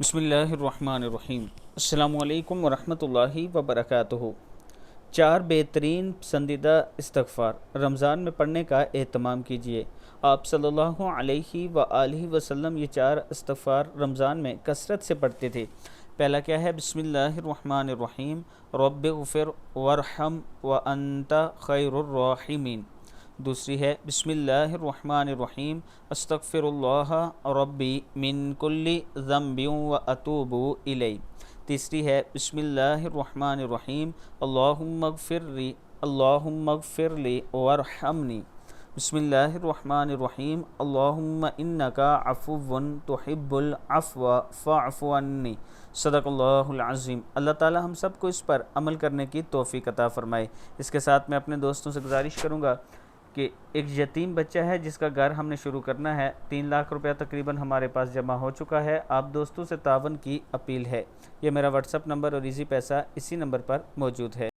بسم اللہ الرحمن الرحیم۔ السلام علیکم ورحمۃ اللہ وبرکاتہ۔ 4 بہترین پسندیدہ استغفار رمضان میں پڑھنے کا اہتمام کیجیے۔ آپ صلی اللہ علیہ وآلہ وسلم یہ 4 استغفار رمضان میں کثرت سے پڑھتے تھے۔ پہلا کیا ہے؟ بسم اللہ الرحمن الرحیم، رب اغفر وارحم وانت خیر الراحمین۔ دوسری ہے بسم اللہ الرحمن الرحیم، استغفر اللہ ربی من کل ذنب واتوب الیہ۔ تیسری ہے بسم اللہ الرحمن الرحیم، اللہم اغفر لی وارحمنی۔ بسم اللہ الرحمن الرحیم، اللہم انک عفو تحب العفو فاعف عنی۔ صدق اللہ العظیم۔ اللہ تعالی ہم سب کو اس پر عمل کرنے کی توفیق عطا فرمائے۔ اس کے ساتھ میں اپنے دوستوں سے گزارش کروں گا کہ ایک یتیم بچہ ہے جس کا گھر ہم نے شروع کرنا ہے، 3 لاکھ روپیہ تقریباً ہمارے پاس جمع ہو چکا ہے۔ آپ دوستوں سے تعاون کی اپیل ہے۔ یہ میرا واٹس اپ نمبر اور ایزی پیسہ اسی نمبر پر موجود ہے۔